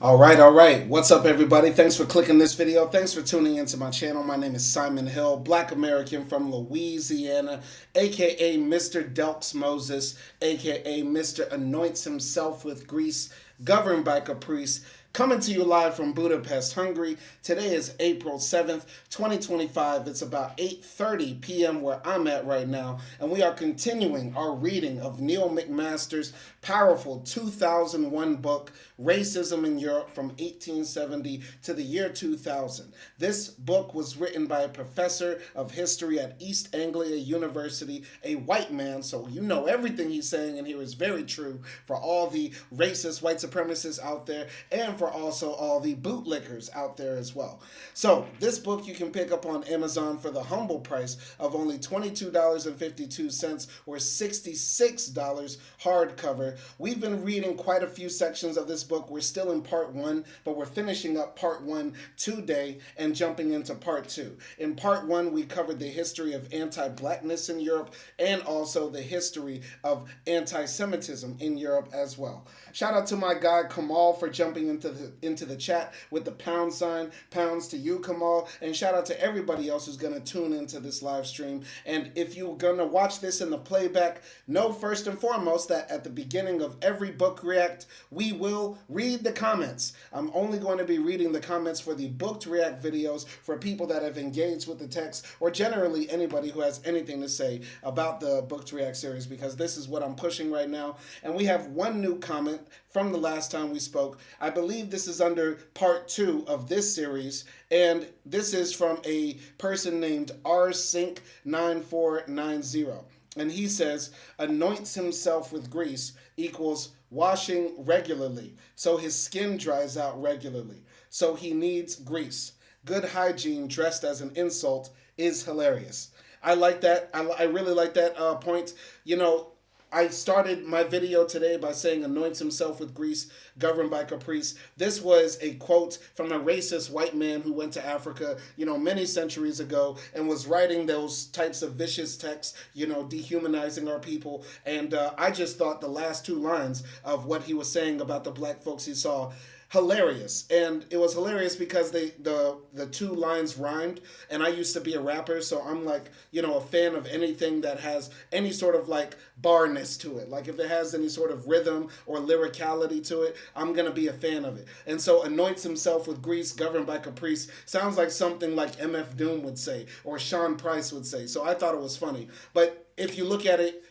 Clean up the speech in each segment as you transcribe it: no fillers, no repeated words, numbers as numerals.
All right. What's up, everybody? Thanks for clicking this video. Thanks for tuning into my channel. My name is Simon Hill, Black American from Louisiana, aka Mr. Delks Moses, aka Mr. Anoints Himself with Grease, governed by Caprice. Coming to you live from Budapest, Hungary. Today is April 7th, 2025. It's about 8:30 p.m. where I'm at right now, and we are continuing our reading of Neil MacMaster's powerful 2001 book, Racism in Europe from 1870 to the year 2000. This book was written by a professor of history at East Anglia University, a white man, so you know everything he's saying in here is very true for all the racist white supremacists out there and for also all the bootlickers out there as well. So this book you can pick up on Amazon for the humble price of only $22.52 or $66 hardcover. We've been reading quite a few sections of this book. We're still in part one, but we're finishing up part one today and jumping into part two. In part one, we covered the history of anti-blackness in Europe and also the history of anti-Semitism in Europe as well. Shout out to my guy Kamal for jumping into the chat with the pound sign. Pounds to you, Kamal, and shout out to everybody else who's gonna tune into this live stream. And if you're gonna watch this in the playback, know first and foremost that at the beginning of every book react, we will read the comments. I'm only going to be reading the comments for the booked react videos for people that have engaged with the text or generally anybody who has anything to say about the booked react series, because this is what I'm pushing right now. And we have one new comment from the last time we spoke. I believe this is under part two of this series, and this is from a person named rsync9490. And he says, anoints himself with grease equals washing regularly, so his skin dries out regularly. So he needs grease. Good hygiene dressed as an insult is hilarious. I like that. I really like that point. You know, I started my video today by saying anoints himself with grease, governed by Caprice. This was a quote from a racist white man who went to Africa, many centuries ago and was writing those types of vicious texts, dehumanizing our people. And I just thought the last two lines of what he was saying about the black folks he saw hilarious. And it was hilarious because the two lines rhymed, and I used to be a rapper, so I'm like, a fan of anything that has any sort of like barness to it. Like if it has any sort of rhythm or lyricality to it, I'm gonna be a fan of it. And so anoints himself with grease, governed by Caprice sounds like something like MF Doom would say or Sean Price would say. So I thought it was funny. But if you look at it,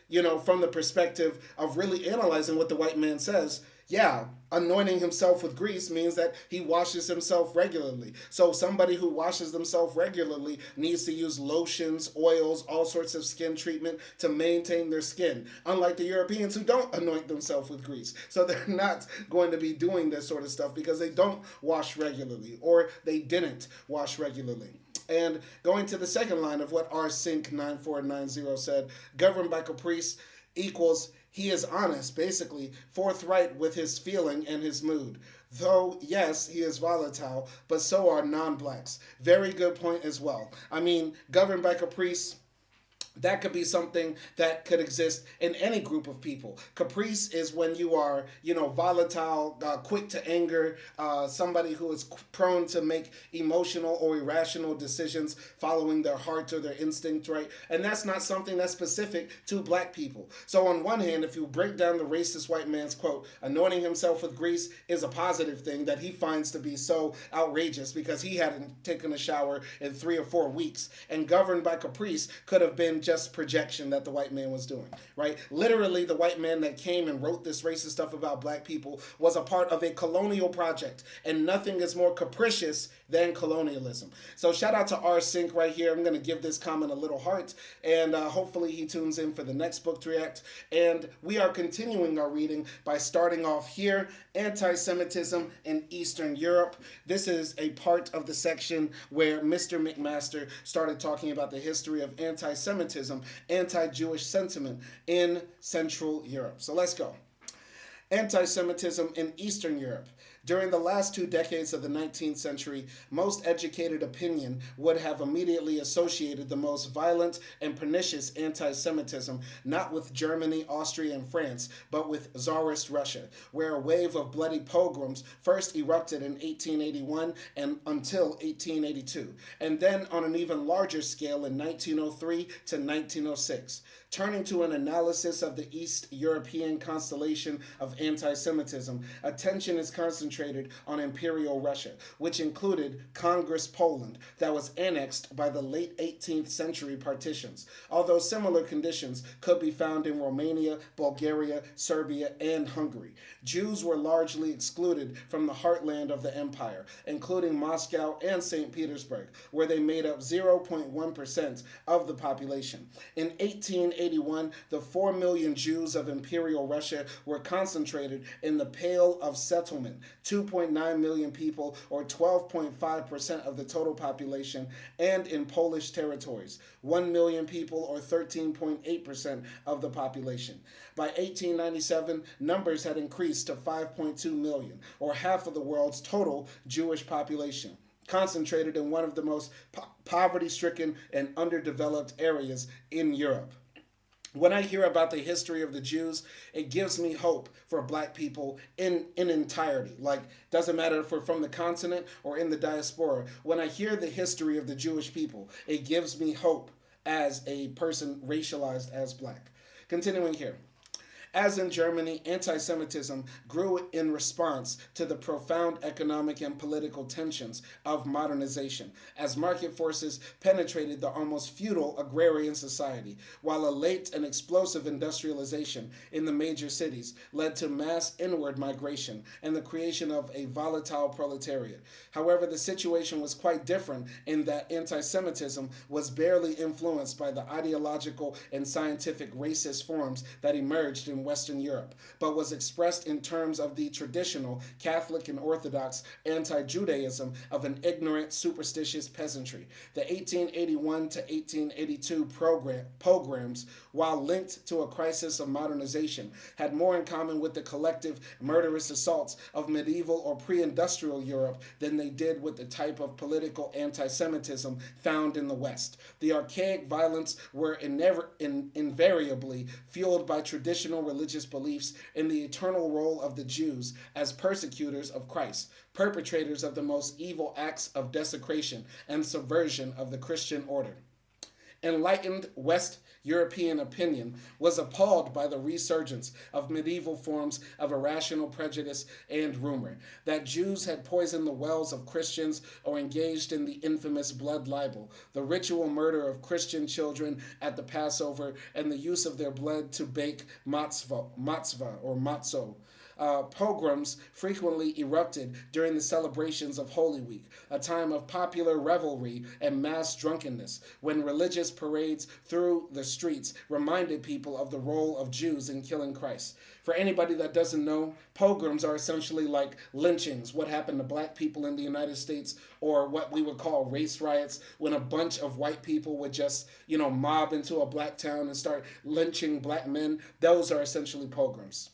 from the perspective of really analyzing what the white man says, yeah, anointing himself with grease means that he washes himself regularly. So somebody who washes themselves regularly needs to use lotions, oils, all sorts of skin treatment to maintain their skin. Unlike the Europeans who don't anoint themselves with grease. So they're not going to be doing this sort of stuff because they don't wash regularly or they didn't wash regularly. And going to the second line of what rsync9490 said, governed by Caprice equals he is honest, basically, forthright with his feeling and his mood. Though, yes, he is volatile, but so are non-blacks. Very good point as well. I mean, governed by Caprice, that could be something that could exist in any group of people. Caprice is when you are, volatile, quick to anger, somebody who is prone to make emotional or irrational decisions following their heart or their instinct, right? And that's not something that's specific to black people. So on one hand, if you break down the racist white man's quote, anointing himself with grease is a positive thing that he finds to be so outrageous because he hadn't taken a shower in 3 or 4 weeks. And governed by Caprice could have been just projection that the white man was doing, right? Literally, the white man that came and wrote this racist stuff about black people was a part of a colonial project, and nothing is more capricious than colonialism. So shout out to rsync right here. I'm going to give this comment a little heart, and hopefully he tunes in for the next book to react. And we are continuing our reading by starting off here, Anti-Semitism in Eastern Europe. This is a part of the section where Mr. MacMaster started talking about the history of anti-Semitism, anti-Jewish sentiment in Central Europe. So let's go. Anti-Semitism in Eastern Europe. During the last 2 decades of the 19th century, most educated opinion would have immediately associated the most violent and pernicious anti Semitism not with Germany, Austria, and France, but with Tsarist Russia, where a wave of bloody pogroms first erupted in 1881 and until 1882, and then on an even larger scale in 1903 to 1906. Turning to an analysis of the East European constellation of anti Semitism, attention is concentrated on Imperial Russia, which included Congress Poland, that was annexed by the late 18th century partitions, although similar conditions could be found in Romania, Bulgaria, Serbia, and Hungary. Jews were largely excluded from the heartland of the empire, including Moscow and St. Petersburg, where they made up 0.1% of the population. In 1881, the 4 million Jews of Imperial Russia were concentrated in the Pale of Settlement, 2.9 million people, or 12.5% of the total population, and in Polish territories, 1 million people, or 13.8% of the population. By 1897, numbers had increased to 5.2 million, or half of the world's total Jewish population, concentrated in one of the most poverty-stricken and underdeveloped areas in Europe. When I hear about the history of the Jews, it gives me hope for black people in entirety. Like, doesn't matter if we're from the continent or in the diaspora. When I hear the history of the Jewish people, it gives me hope as a person racialized as black. Continuing here. As in Germany, anti Semitism grew in response to the profound economic and political tensions of modernization, as market forces penetrated the almost feudal agrarian society, while a late and explosive industrialization in the major cities led to mass inward migration and the creation of a volatile proletariat. However, the situation was quite different in that anti Semitism was barely influenced by the ideological and scientific racist forms that emerged in Western Europe, but was expressed in terms of the traditional Catholic and Orthodox anti-Judaism of an ignorant, superstitious peasantry. The 1881 to 1882 pogroms, while linked to a crisis of modernization, had more in common with the collective murderous assaults of medieval or pre-industrial Europe than they did with the type of political anti-Semitism found in the West. The archaic violence were invariably fueled by traditional religious beliefs in the eternal role of the Jews as persecutors of Christ, perpetrators of the most evil acts of desecration and subversion of the Christian order. Enlightened West European opinion was appalled by the resurgence of medieval forms of irrational prejudice and rumor, that Jews had poisoned the wells of Christians or engaged in the infamous blood libel, the ritual murder of Christian children at the Passover, and the use of their blood to bake matzah or matzo. Pogroms frequently erupted during the celebrations of Holy Week, a time of popular revelry and mass drunkenness, when religious parades through the streets reminded people of the role of Jews in killing Christ. For anybody that doesn't know, pogroms are essentially like lynchings, what happened to black people in the United States, or what we would call race riots, when a bunch of white people would just, mob into a black town and start lynching black men. Those are essentially pogroms.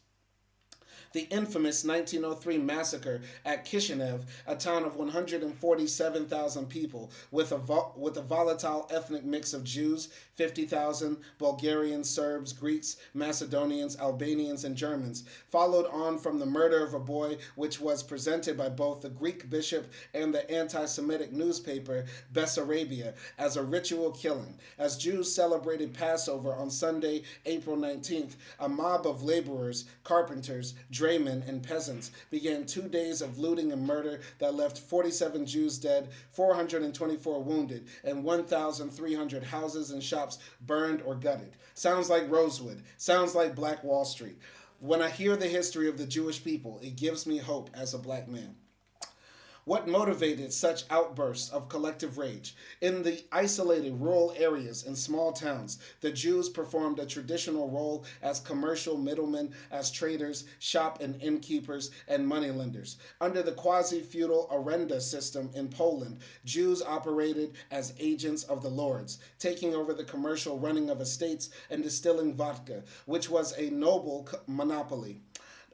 The infamous 1903 massacre at Kishinev, a town of 147,000 people, with a volatile ethnic mix of Jews, 50,000, Bulgarians, Serbs, Greeks, Macedonians, Albanians, and Germans, followed on from the murder of a boy, which was presented by both the Greek bishop and the anti-Semitic newspaper Bessarabia as a ritual killing. As Jews celebrated Passover on Sunday, April 19th, a mob of laborers, carpenters, draymen, and peasants began 2 days of looting and murder that left 47 Jews dead, 424 wounded, and 1,300 houses and shops burned or gutted. Sounds like Rosewood. Sounds like Black Wall Street. When I hear the history of the Jewish people, it gives me hope as a black man. What motivated such outbursts of collective rage? In the isolated rural areas and small towns, the Jews performed a traditional role as commercial middlemen, as traders, shop and innkeepers, and moneylenders. Under the quasi-feudal arenda system in Poland, Jews operated as agents of the lords, taking over the commercial running of estates and distilling vodka, which was a noble monopoly.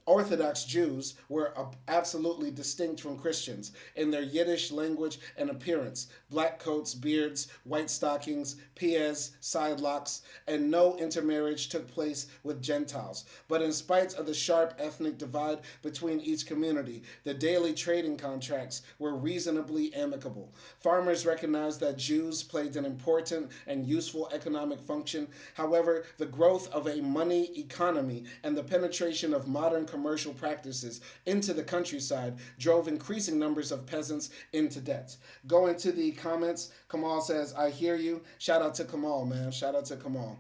Orthodox Jews were absolutely distinct from Christians in their Yiddish language and appearance: black coats, beards, white stockings, pies, side locks, and no intermarriage took place with Gentiles. But in spite of the sharp ethnic divide between each community, the daily trading contracts were reasonably amicable. Farmers recognized that Jews played an important and useful economic function. However, the growth of a money economy and the penetration of modern commercial practices into the countryside drove increasing numbers of peasants into debt. Going to the comments, Kamal says, I hear you. Shout out to Kamal, man. Shout out to Kamal.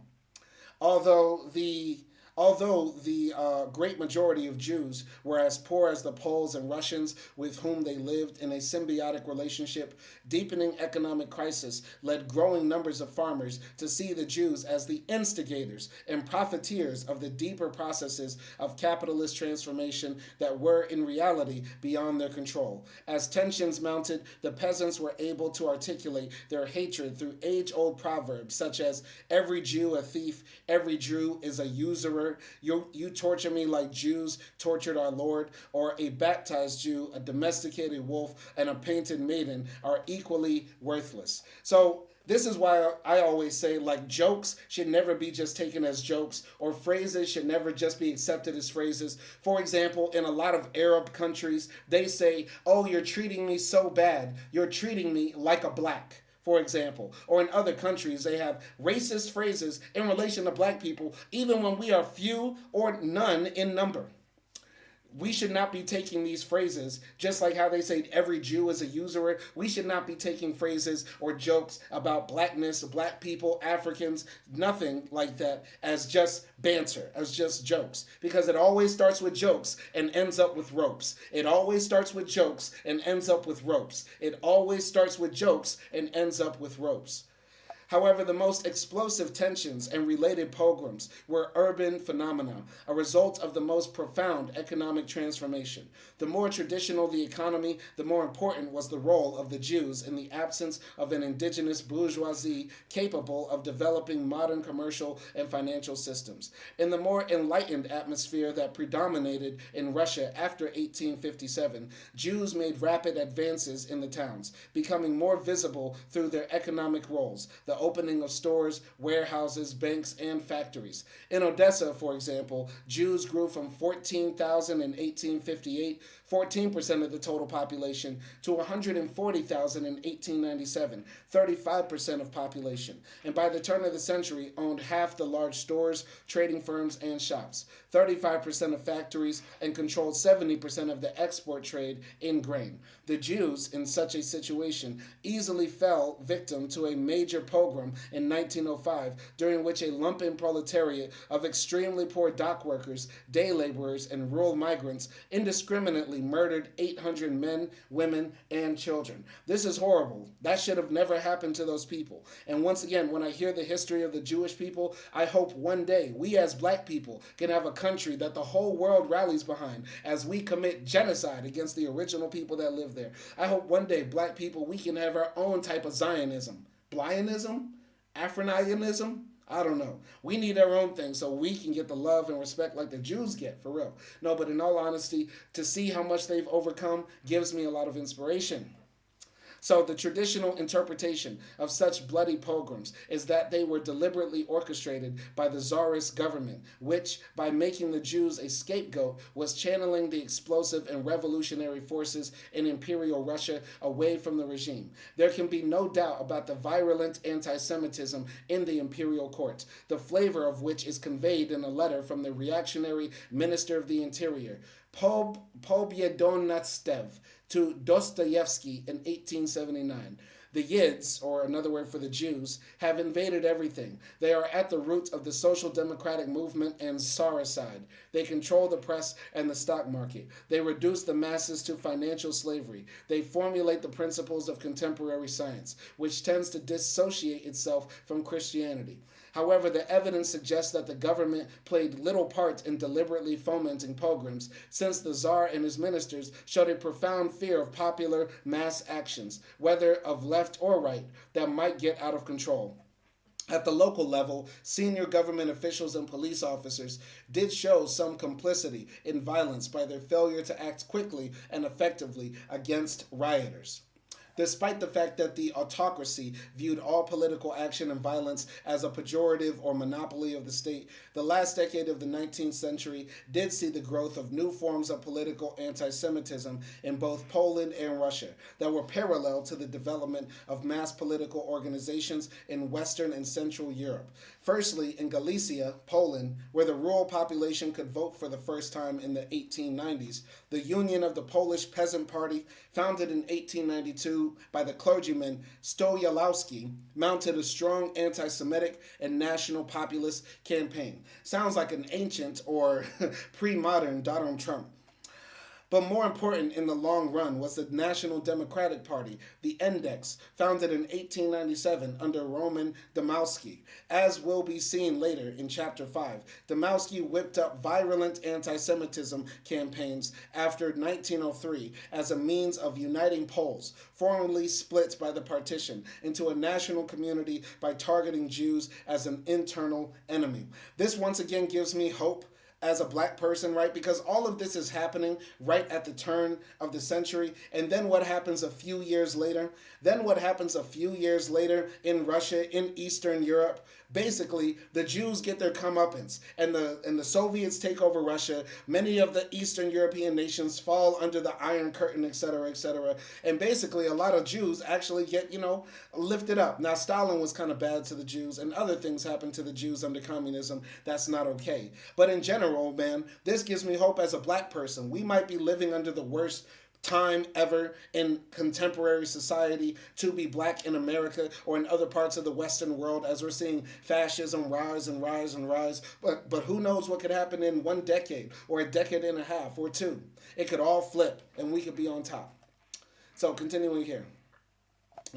Although the Although the great majority of Jews were as poor as the Poles and Russians with whom they lived in a symbiotic relationship, deepening economic crisis led growing numbers of farmers to see the Jews as the instigators and profiteers of the deeper processes of capitalist transformation that were in reality beyond their control. As tensions mounted, the peasants were able to articulate their hatred through age-old proverbs such as, "Every Jew a thief, every Jew is a usurer, you torture me like Jews tortured our Lord," or "A baptized Jew, a domesticated wolf, and a painted maiden are equally worthless." So this is why I always say, like, jokes should never be just taken as jokes, or phrases should never just be accepted as phrases. For example, in a lot of Arab countries, they say, "Oh, you're treating me so bad. You're treating me like a black," for example. Or in other countries, they have racist phrases in relation to black people, even when we are few or none in number. We should not be taking these phrases, just like how they say every Jew is a usurer. We should not be taking phrases or jokes about blackness, black people, Africans, nothing like that, as just banter, as just jokes. Because it always starts with jokes and ends up with ropes. It always starts with jokes and ends up with ropes. It always starts with jokes and ends up with ropes. However, the most explosive tensions and related pogroms were urban phenomena, a result of the most profound economic transformation. The more traditional the economy, the more important was the role of the Jews in the absence of an indigenous bourgeoisie capable of developing modern commercial and financial systems. In the more enlightened atmosphere that predominated in Russia after 1857, Jews made rapid advances in the towns, becoming more visible through their economic roles, the opening of stores, warehouses, banks, and factories. In Odessa, for example, Jews grew from 14,000 in 1858, 14% of the total population, to 140,000 in 1897, 35% of population, and by the turn of the century owned half the large stores, trading firms, and shops, 35% of factories, and controlled 70% of the export trade in grain. The Jews, in such a situation, easily fell victim to a major pogrom in 1905, during which a lumpen proletariat of extremely poor dock workers, day laborers, and rural migrants indiscriminately murdered 800 men, women, and children. This is horrible. That should have never happened to those people. And once again, when I hear the history of the Jewish people, I hope one day we as black people can have a country that the whole world rallies behind as we commit genocide against the original people that live there. I hope one day, black people, we can have our own type of Zionism. Blionism? Afronianism? I don't know. We need our own thing so we can get the love and respect like the Jews get, for real. No, but in all honesty, to see how much they've overcome gives me a lot of inspiration. So the traditional interpretation of such bloody pogroms is that they were deliberately orchestrated by the Tsarist government, which, by making the Jews a scapegoat, was channeling the explosive and revolutionary forces in Imperial Russia away from the regime. There can be no doubt about the virulent anti-Semitism in the imperial court, the flavor of which is conveyed in a letter from the reactionary Minister of the Interior, Pobyedonostsev, to Dostoevsky in 1879. The Yids, or another word for the Jews, have invaded everything. They are at the root of the social democratic movement and Tsaricide. They control the press and the stock market. They reduce the masses to financial slavery. They formulate the principles of contemporary science, which tends to dissociate itself from Christianity. However, the evidence suggests that the government played little part in deliberately fomenting pogroms, since the Tsar and his ministers showed a profound fear of popular mass actions, whether of left or right, that might get out of control. At the local level, senior government officials and police officers did show some complicity in violence by their failure to act quickly and effectively against rioters. Despite the fact that the autocracy viewed all political action and violence as a pejorative or monopoly of the state, the last decade of the 19th century did see the growth of new forms of political anti Semitism in both Poland and Russia that were parallel to the development of mass political organizations in Western and Central Europe. Firstly, in Galicia, Poland, where the rural population could vote for the first time in the 1890s, the Union of the Polish Peasant Party, founded in 1892 by the clergyman Stojalowski, mounted a strong anti-Semitic and national populist campaign. Sounds like an ancient or pre-modern Donald Trump. But more important in the long run was the National Democratic Party, the Index, founded in 1897 under Roman Dmowski. As will be seen later in Chapter 5, Dmowski whipped up virulent anti-Semitism campaigns after 1903 as a means of uniting Poles, formerly split by the partition, into a national community by targeting Jews as an internal enemy. This once again gives me hope as a black person, right? Because all of this is happening right at the turn of the century. And then what happens a few years later? Then what happens a few years later in Russia, in Eastern Europe? Basically, the Jews get their comeuppance, and the Soviets take over Russia. Many of the Eastern European nations fall under the Iron Curtain, etc., etc. And basically, a lot of Jews actually get, lifted up. Now, Stalin was kind of bad to the Jews, and other things happened to the Jews under communism. That's not okay. But in general, man, this gives me hope as a black person. We might be living under the worst time ever in contemporary society to be black in America or in other parts of the Western world, as we're seeing fascism rise and rise and rise. But who knows what could happen in 1 decade or a decade and a half or two. It could all flip and we could be on top. So continuing here.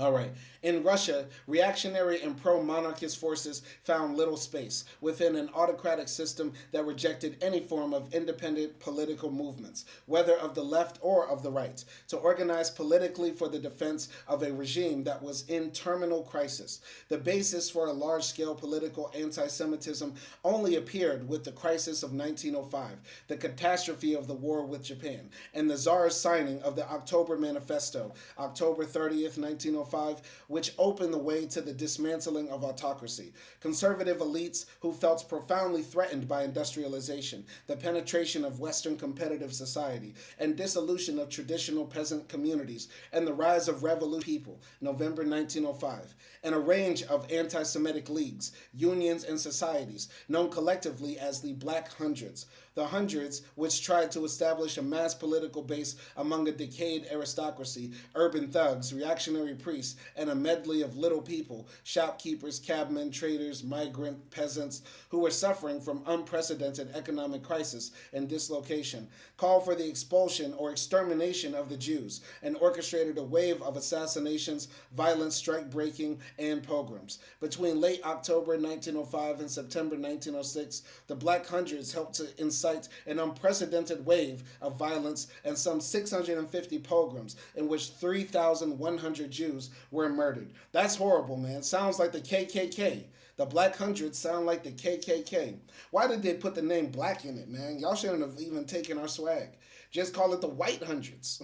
All right. In Russia, reactionary and pro-monarchist forces found little space within an autocratic system that rejected any form of independent political movements, whether of the left or of the right, to organize politically for the defense of a regime that was in terminal crisis. The basis for a large-scale political anti-Semitism only appeared with the crisis of 1905, the catastrophe of the war with Japan, and the Tsar's signing of the October Manifesto, October 30th, 1905, which opened the way to the dismantling of autocracy. Conservative elites who felt profoundly threatened by industrialization, the penetration of Western competitive society, and dissolution of traditional peasant communities, and the rise of revolutionary people, November 1905, and a range of anti-Semitic leagues, unions, and societies, known collectively as the Black Hundreds. The Hundreds, which tried to establish a mass political base among a decayed aristocracy, urban thugs, reactionary priests, and a medley of little people, shopkeepers, cabmen, traders, migrant peasants, who were suffering from unprecedented economic crisis and dislocation, called for the expulsion or extermination of the Jews, and orchestrated a wave of assassinations, violent strike-breaking, and pogroms. Between late October 1905 and September 1906, the Black Hundreds helped to incite an unprecedented wave of violence and some 650 pogroms in which 3,100 Jews were murdered. That's horrible, man. Sounds like the KKK. The Black Hundreds sound like the KKK. Why did they put the name Black in it, man? Y'all shouldn't have even taken our swag. Just call it the White Hundreds.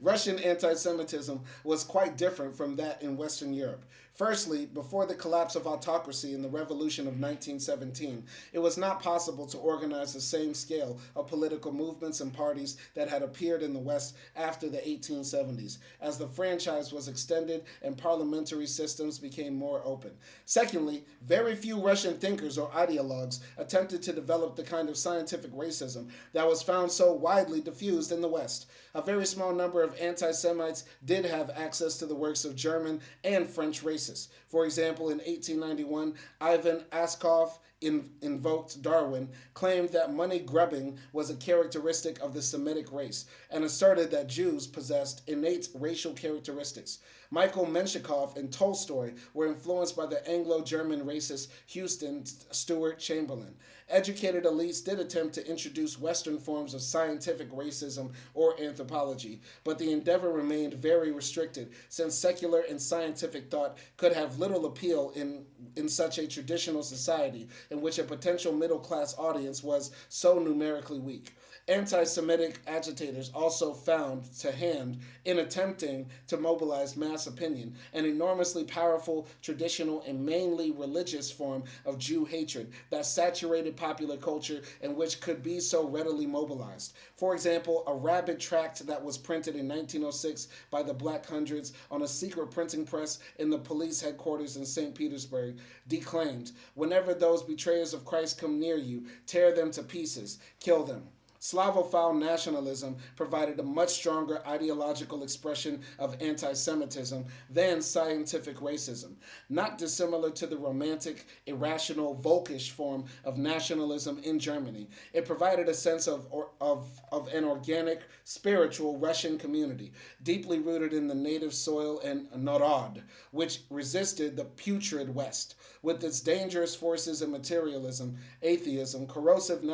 Russian anti-Semitism was quite different from that in Western Europe. Firstly, before the collapse of autocracy in the Revolution of 1917, it was not possible to organize the same scale of political movements and parties that had appeared in the West after the 1870s, as the franchise was extended and parliamentary systems became more open. Secondly, very few Russian thinkers or ideologues attempted to develop the kind of scientific racism that was found so widely diffused in the West. A very small number of anti-Semites did have access to the works of German and French racists. For example, in 1891, Ivan Askov, invoked Darwin, claimed that money grubbing was a characteristic of the Semitic race and asserted that Jews possessed innate racial characteristics. Michael Menshikov and Tolstoy were influenced by the Anglo-German racist Houston Stewart Chamberlain. Educated elites did attempt to introduce Western forms of scientific racism or anthropology, but the endeavor remained very restricted since secular and scientific thought could have little appeal in such a traditional society in which a potential middle class audience was so numerically weak. Anti Semitic agitators also found to hand, in attempting to mobilize mass opinion, an enormously powerful, traditional, and mainly religious form of Jew hatred that saturated popular culture and which could be so readily mobilized. For example, a rabid tract that was printed in 1906 by the Black Hundreds on a secret printing press in the police headquarters in St. Petersburg declaimed, "Whenever those betrayers of Christ come near you, tear them to pieces, kill them." Slavophile nationalism provided a much stronger ideological expression of anti Semitism than scientific racism, not dissimilar to the romantic, irrational, Volkish form of nationalism in Germany. It provided a sense of an organic, spiritual Russian community, deeply rooted in the native soil and narod, which resisted the putrid West. With its dangerous forces and materialism, atheism, corrosive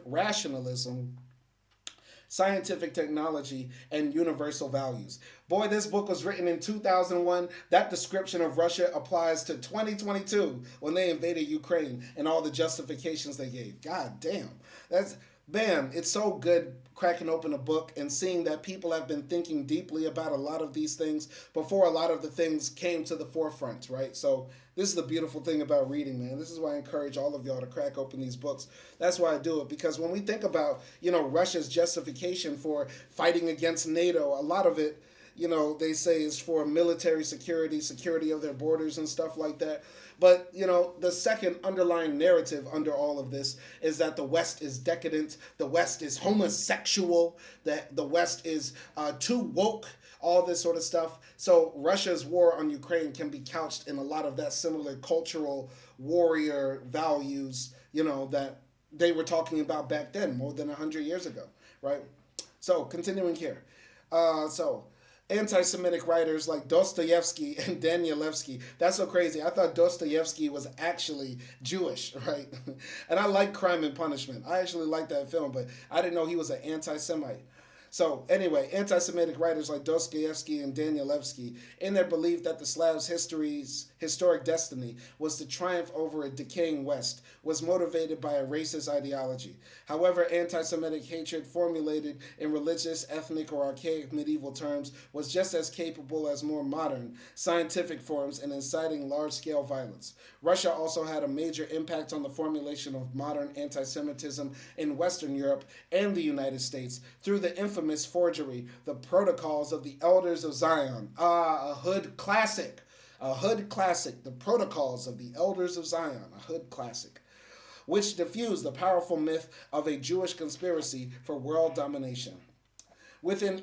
rationalism, scientific technology, and universal values. Boy, this book was written in 2001. That description of Russia applies to 2022 when they invaded Ukraine and all the justifications they gave. God damn. Man, it's so good cracking open a book and seeing that people have been thinking deeply about a lot of these things before a lot of the things came to the forefront, right? So this is the beautiful thing about reading, man. This is why I encourage all of y'all to crack open these books. That's why I do it, because when we think about, Russia's justification for fighting against NATO, a lot of it, they say is for military security of their borders and stuff like that. But, the second underlying narrative under all of this is that the West is decadent, the West is homosexual, that the West is too woke, all this sort of stuff. So Russia's war on Ukraine can be couched in a lot of that similar cultural warrior values, that they were talking about back then, more than 100 years ago, right? So continuing here. Anti-Semitic writers like Dostoevsky and Danielewski. That's so crazy. I thought Dostoevsky was actually Jewish, right? And I like Crime and Punishment. I actually like that film, but I didn't know he was an anti-Semite. So anyway, anti-Semitic writers like Dostoevsky and Danielewski, in their belief that the Slavs' historic destiny was to triumph over a decaying West, was motivated by a racist ideology. However, anti-Semitic hatred formulated in religious, ethnic, or archaic medieval terms was just as capable as more modern, scientific forms in inciting large-scale violence. Russia also had a major impact on the formulation of modern anti-Semitism in Western Europe and the United States through the infamous forgery, The Protocols of the Elders of Zion. A hood classic. The Protocols of the Elders of Zion. A hood classic. Which diffused the powerful myth of a Jewish conspiracy for world domination. Within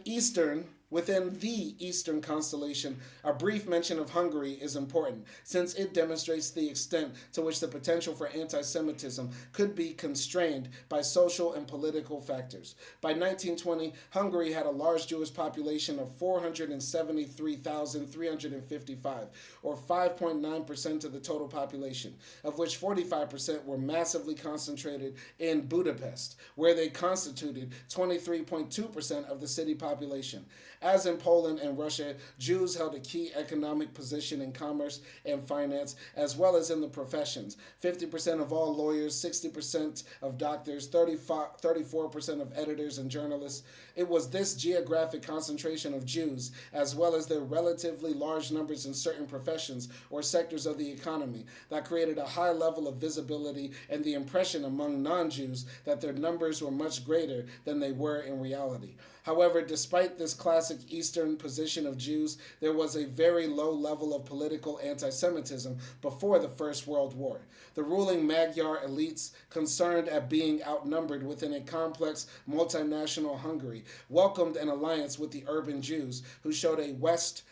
the Eastern constellation, a brief mention of Hungary is important, since it demonstrates the extent to which the potential for anti-Semitism could be constrained by social and political factors. By 1920, Hungary had a large Jewish population of 473,355, or 5.9% of the total population, of which 45% were massively concentrated in Budapest, where they constituted 23.2% of the city population. As in Poland and Russia, Jews held a key economic position in commerce and finance, as well as in the professions. 50% of all lawyers, 60% of doctors, 34% of editors and journalists. It was this geographic concentration of Jews, as well as their relatively large numbers in certain professions or sectors of the economy, that created a high level of visibility and the impression among non-Jews that their numbers were much greater than they were in reality. However, despite this classic Eastern position of Jews, there was a very low level of political anti-Semitism before the First World War. The ruling Magyar elites, concerned at being outnumbered within a complex multinational Hungary, welcomed an alliance with the urban Jews, who showed a West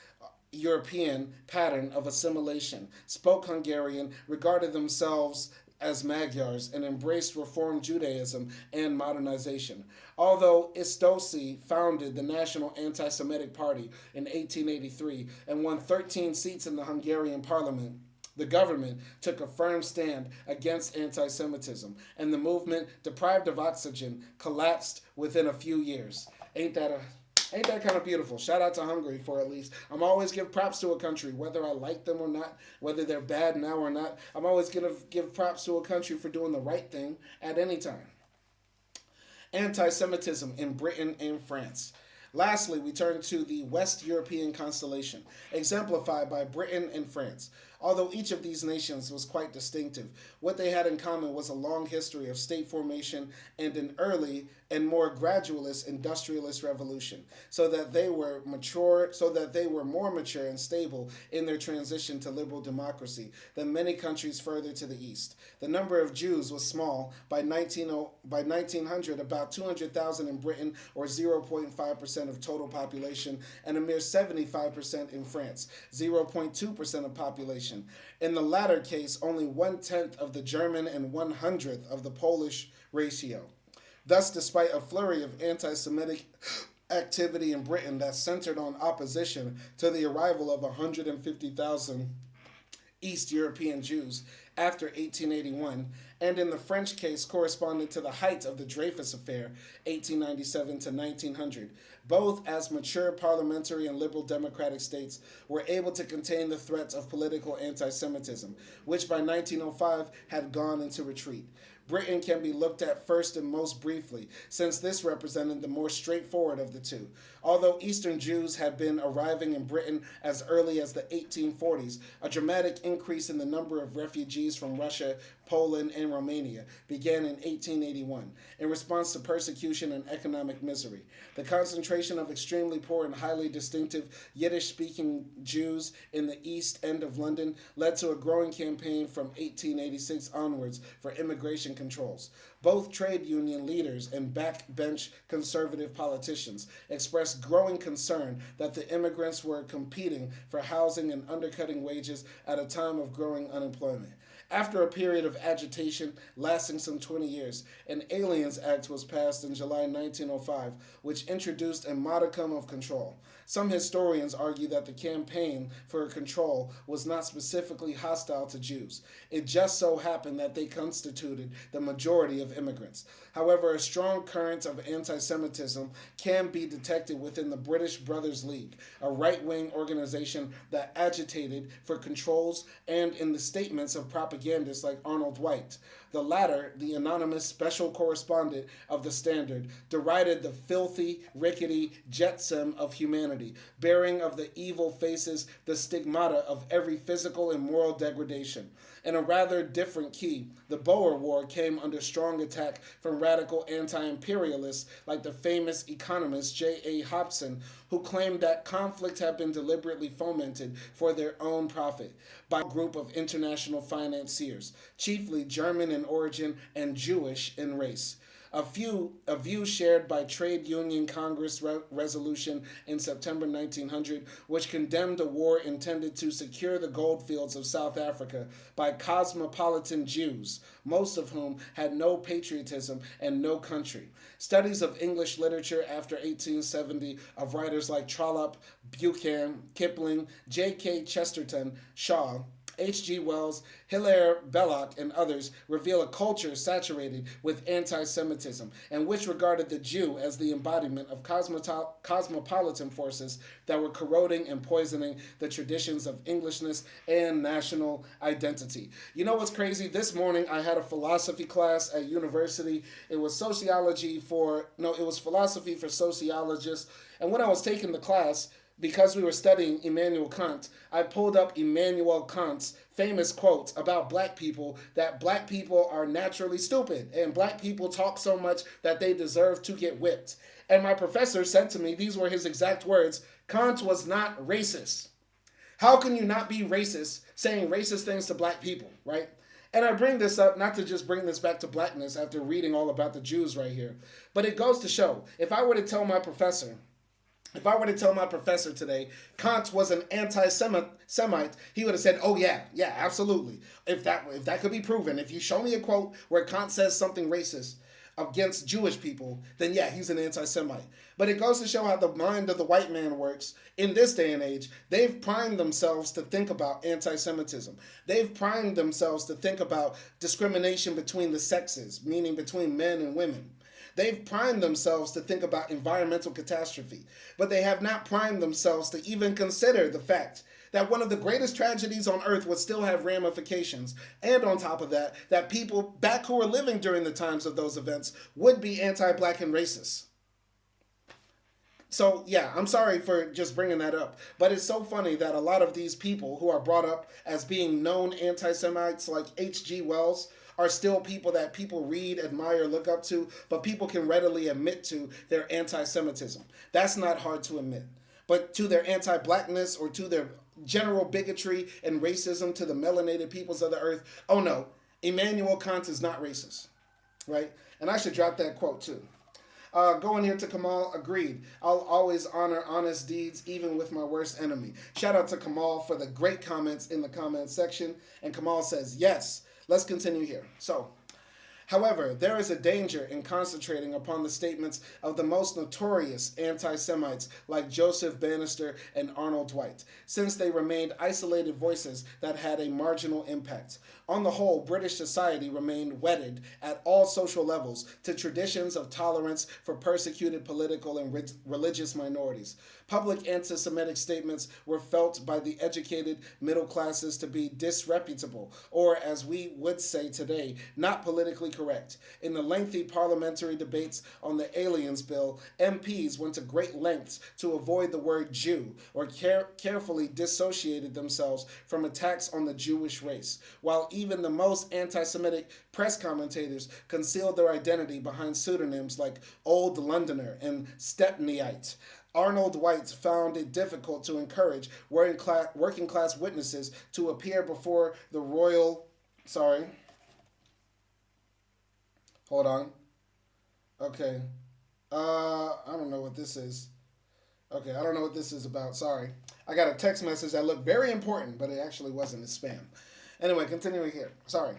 European pattern of assimilation, spoke Hungarian, regarded themselves as Magyars, and embraced Reform Judaism and modernization. Although Istosi founded the National Anti-Semitic Party in 1883 and won 13 seats in the Hungarian parliament, the government took a firm stand against anti Semitism, and the movement, deprived of oxygen, collapsed within a few years. Ain't that kind of beautiful? Shout out to Hungary for at least. I'm always give props to a country, whether I like them or not, whether they're bad now or not. I'm always gonna give props to a country for doing the right thing at any time. Anti-Semitism in Britain and France. Lastly, we turn to the West European constellation, exemplified by Britain and France. Although each of these nations was quite distinctive, what they had in common was a long history of state formation and an early and more gradualist industrialist revolution, so that they were more mature and stable in their transition to liberal democracy than many countries further to the east. The number of Jews was small. By 1900, about 200,000 in Britain, or 0.5% of total population, and a mere 75% in France, 0.2% of population. In the latter case, only 1/10 of the German and 1/100th of the Polish ratio. Thus, despite a flurry of anti Semitic activity in Britain that centered on opposition to the arrival of 150,000 East European Jews after 1881, and in the French case corresponding to the height of the Dreyfus Affair, 1897 to 1900, both as mature parliamentary and liberal democratic states were able to contain the threats of political anti-Semitism, which by 1905 had gone into retreat. Britain can be looked at first and most briefly, since this represented the more straightforward of the two. Although Eastern Jews had been arriving in Britain as early as the 1840s, a dramatic increase in the number of refugees from Russia, Poland, and Romania began in 1881 in response to persecution and economic misery. The concentration of extremely poor and highly distinctive Yiddish-speaking Jews in the East End of London led to a growing campaign from 1886 onwards for immigration controls. Both trade union leaders and backbench conservative politicians expressed growing concern that the immigrants were competing for housing and undercutting wages at a time of growing unemployment. After a period of agitation lasting some 20 years, an Aliens Act was passed in July 1905, which introduced a modicum of control. Some historians argue that the campaign for control was not specifically hostile to Jews. It just so happened that they constituted the majority of immigrants. However, a strong current of anti-Semitism can be detected within the British Brothers League, a right-wing organization that agitated for controls, and in the statements of propagandists like Arnold White. The latter, the anonymous special correspondent of the Standard, derided the filthy, rickety jetsam of humanity, bearing of the evil faces the stigmata of every physical and moral degradation. In a rather different key, the Boer War came under strong attack from radical anti-imperialists like the famous economist J.A. Hobson, who claimed that conflict had been deliberately fomented for their own profit by a group of international financiers, chiefly German in origin and Jewish in race. A view shared by Trade Union Congress resolution in September 1900, which condemned a war intended to secure the goldfields of South Africa by cosmopolitan Jews, most of whom had no patriotism and no country. Studies of English literature after 1870 of writers like Trollope, Buchan, Kipling, J.K. Chesterton, Shaw, H.G. Wells, Hilaire Belloc, and others reveal a culture saturated with anti-Semitism, and which regarded the Jew as the embodiment of cosmopolitan forces that were corroding and poisoning the traditions of Englishness and national identity. You know what's crazy? This morning I had a philosophy class at university. It was philosophy for sociologists, and when I was taking the class, because we were studying Immanuel Kant, I pulled up Immanuel Kant's famous quotes about black people, that black people are naturally stupid and black people talk so much that they deserve to get whipped. And my professor said to me, these were his exact words, Kant was not racist. How can you not be racist saying racist things to black people, right? And I bring this up not to just bring this back to blackness after reading all about the Jews right here, but it goes to show, if I were to tell my professor If I were to tell my professor today Kant was an anti-Semite, he would have said, "Oh yeah, yeah, absolutely. If that could be proven, if you show me a quote where Kant says something racist against Jewish people, then yeah, he's an anti-Semite." But it goes to show how the mind of the white man works in this day and age. They've primed themselves to think about anti-Semitism. They've primed themselves to think about discrimination between the sexes, meaning between men and women. They've primed themselves to think about environmental catastrophe, but they have not primed themselves to even consider the fact that one of the greatest tragedies on earth would still have ramifications. And on top of that, that people back who were living during the times of those events would be anti black and racist. So, yeah, I'm sorry for just bringing that up, but it's so funny that a lot of these people who are brought up as being known anti Semites, like H.G. Wells, are still people that people read, admire, look up to, but people can readily admit to their anti Semitism. That's not hard to admit. But to their anti blackness or to their general bigotry and racism to the melanated peoples of the earth, oh no, Immanuel Kant is not racist, right? And I should drop that quote too. Going here to Kamal, agreed. I'll always honor honest deeds, even with my worst enemy. Shout out to Kamal for the great comments in the comment section. And Kamal says, yes, let's continue here. So, however, there is a danger in concentrating upon the statements of the most notorious anti Semites like Joseph Bannister and Arnold Dwight, since they remained isolated voices that had a marginal impact. On the whole, British society remained wedded at all social levels to traditions of tolerance for persecuted political and religious minorities. Public anti Semitic statements were felt by the educated middle classes to be disreputable, or as we would say today, not politically correct. In the lengthy parliamentary debates on the Aliens Bill, MPs went to great lengths to avoid the word Jew, or carefully dissociated themselves from attacks on the Jewish race, while even the most anti-Semitic press commentators concealed their identity behind pseudonyms like Old Londoner and Stepneyite. Arnold Dwight found it difficult to encourage working class witnesses to appear before the royal. Sorry. Hold on. Okay. I don't know what this is. Okay, I don't know what this is about. Sorry. I got a text message that looked very important, but it actually wasn't. It's spam. Anyway, continuing here. Sorry.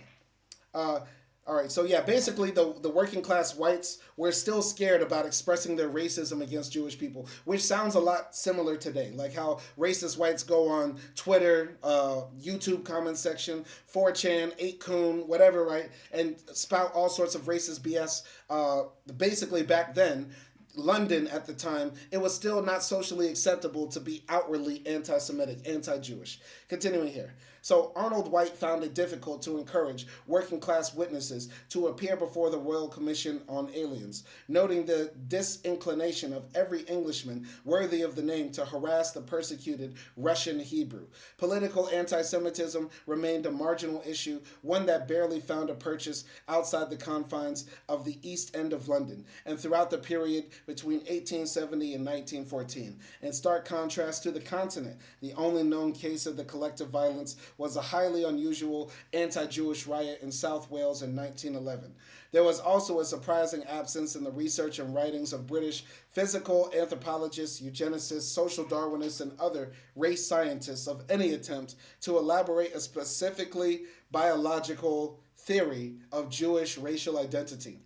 Uh, all right, so yeah, basically the working class whites were still scared about expressing their racism against Jewish people, which sounds a lot similar today. Like how racist whites go on Twitter, YouTube comment section, 4chan, 8kun, whatever, right, and spout all sorts of racist BS. Basically, back then, London at the time, it was still not socially acceptable to be outwardly anti Semitic, anti Jewish. Continuing here. So Arnold White found it difficult to encourage working class witnesses to appear before the Royal Commission on Aliens, noting the disinclination of every Englishman worthy of the name to harass the persecuted Russian Hebrew. Political anti Semitism remained a marginal issue, one that barely found a purchase outside the confines of the East End of London and throughout the period between 1870 and 1914. In stark contrast to the continent, the only known case of the collective violence was a highly unusual anti-Jewish riot in South Wales in 1911. There was also a surprising absence in the research and writings of British physical anthropologists, eugenicists, social Darwinists, and other race scientists of any attempt to elaborate a specifically biological theory of Jewish racial identity.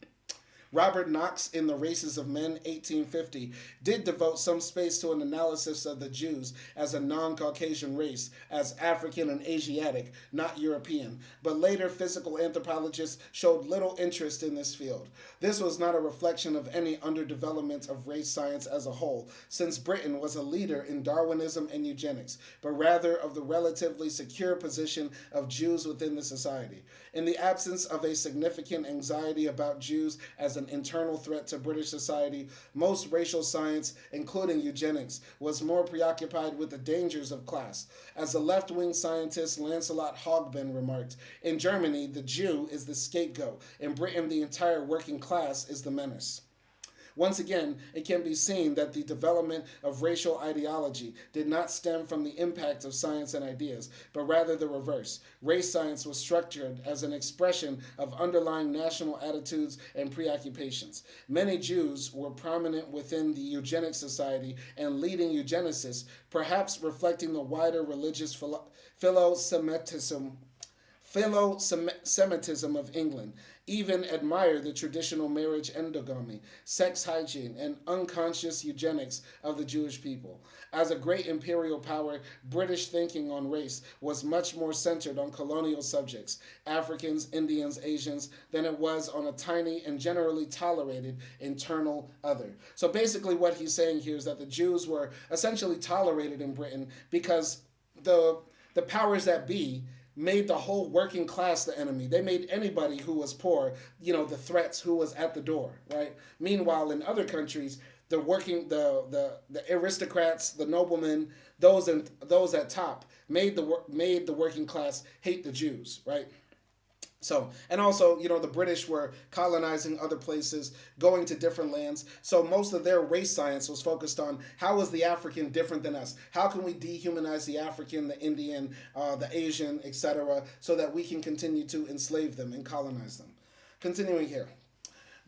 Robert Knox, in The Races of Men, 1850, did devote some space to an analysis of the Jews as a non-Caucasian race, as African and Asiatic, not European, but later physical anthropologists showed little interest in this field. This was not a reflection of any underdevelopment of race science as a whole, since Britain was a leader in Darwinism and eugenics, but rather of the relatively secure position of Jews within the society. In the absence of a significant anxiety about Jews as an internal threat to British society, most racial science, including eugenics, was more preoccupied with the dangers of class. As the left-wing scientist Lancelot Hogben remarked, in Germany, the Jew is the scapegoat. In Britain, the entire working class is the menace. Once again, it can be seen that the development of racial ideology did not stem from the impact of science and ideas, but rather the reverse. Race science was structured as an expression of underlying national attitudes and preoccupations. Many Jews were prominent within the eugenics society and leading eugenicists, perhaps reflecting the wider religious philo-Semitism Philo-Semitism of England, even admire the traditional marriage endogamy, sex hygiene, and unconscious eugenics of the Jewish people. As a great imperial power, British thinking on race was much more centered on colonial subjects, Africans, Indians, Asians, than it was on a tiny and generally tolerated internal other. So basically, what he's saying here is that the Jews were essentially tolerated in Britain because the powers that be made the whole working class the enemy. They made anybody who was poor, the threats who was at the door, right? Meanwhile, in other countries, the aristocrats, the noblemen, those at top made the working class hate the Jews, right? So, and also, the British were colonizing other places, going to different lands. So, most of their race science was focused on how is the African different than us? How can we dehumanize the African, the Indian, the Asian, etc., so that we can continue to enslave them and colonize them? Continuing here.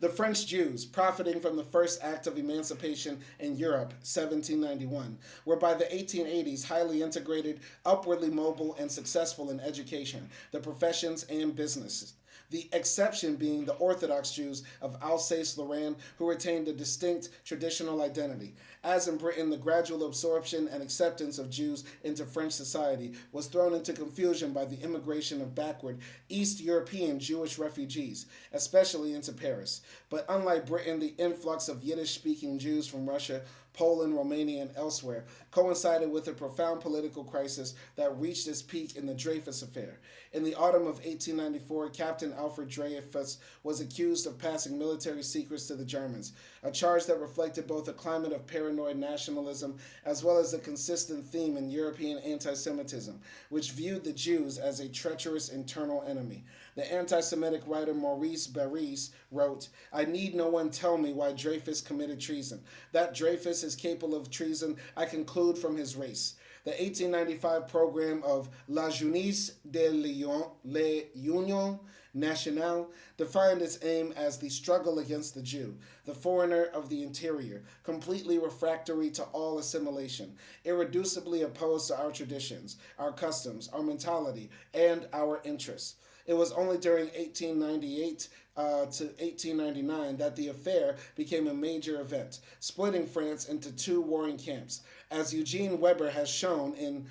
The French Jews, profiting from the first act of emancipation in Europe, 1791, were by the 1880s highly integrated, upwardly mobile, and successful in education, the professions, and businesses. The exception being the Orthodox Jews of Alsace-Lorraine, who retained a distinct traditional identity. As in Britain, the gradual absorption and acceptance of Jews into French society was thrown into confusion by the immigration of backward East European Jewish refugees, especially into Paris. But unlike Britain, the influx of Yiddish-speaking Jews from Russia, Poland, Romania, and elsewhere coincided with a profound political crisis that reached its peak in the Dreyfus Affair. In the autumn of 1894, Captain Alfred Dreyfus was accused of passing military secrets to the Germans, a charge that reflected both a climate of paranoid nationalism as well as a consistent theme in European anti-Semitism, which viewed the Jews as a treacherous internal enemy. The anti-Semitic writer Maurice Barrès wrote, "I need no one tell me why Dreyfus committed treason. That Dreyfus is capable of treason, I conclude from his race." The 1895 program of La Jeunesse de l'Union Nationale defined its aim as the struggle against the Jew, the foreigner of the interior, completely refractory to all assimilation, irreducibly opposed to our traditions, our customs, our mentality, and our interests. It was only during 1898 to 1899 that the affair became a major event, splitting France into two warring camps. As Eugene Weber has shown in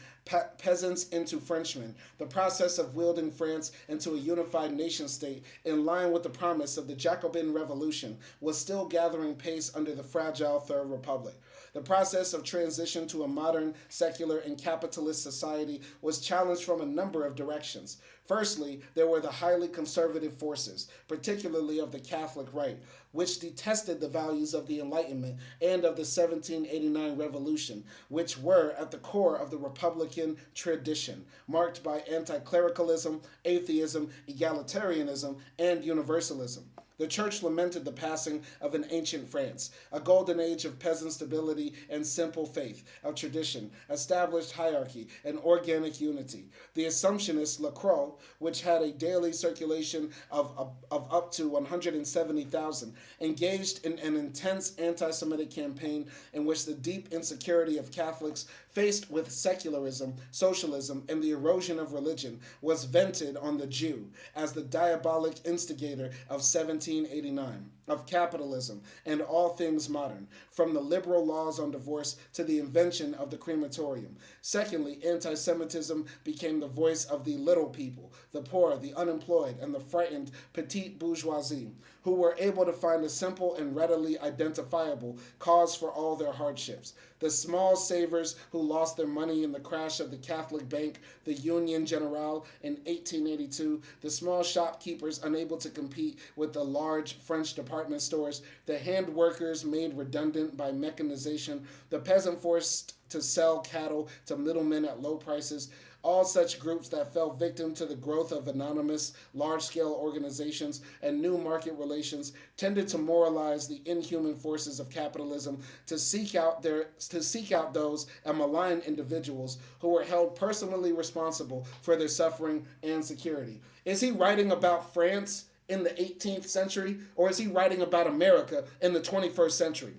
Peasants into Frenchmen, the process of wielding France into a unified nation-state in line with the promise of the Jacobin Revolution was still gathering pace under the fragile Third Republic. The process of transition to a modern, secular, and capitalist society was challenged from a number of directions. Firstly, there were the highly conservative forces, particularly of the Catholic right, which detested the values of the Enlightenment and of the 1789 Revolution, which were at the core of the Republican tradition, marked by anti-clericalism, atheism, egalitarianism, and universalism. The church lamented the passing of an ancient France, a golden age of peasant stability and simple faith, of tradition, established hierarchy, and organic unity. The Assumptionist Lacroix, which had a daily circulation of up to 170,000, engaged in an intense anti-Semitic campaign in which the deep insecurity of Catholics faced with secularism, socialism, and the erosion of religion was vented on the Jew as the diabolic instigator of 1789, of capitalism and all things modern, from the liberal laws on divorce to the invention of the crematorium. Secondly, anti-Semitism became the voice of the little people, the poor, the unemployed, and the frightened petite bourgeoisie, who were able to find a simple and readily identifiable cause for all their hardships. The small savers who lost their money in the crash of the Catholic Bank, the Union Generale, in 1882, the small shopkeepers unable to compete with the large French department stores, the hand workers made redundant by mechanization, the peasant forced to sell cattle to middlemen at low prices, All such groups that fell victim to the growth of anonymous, large-scale organizations and new market relations tended to moralize the inhuman forces of capitalism to seek out those and malign individuals who were held personally responsible for their suffering and security. Is he writing about France in the 18th century, or is he writing about America in the 21st century?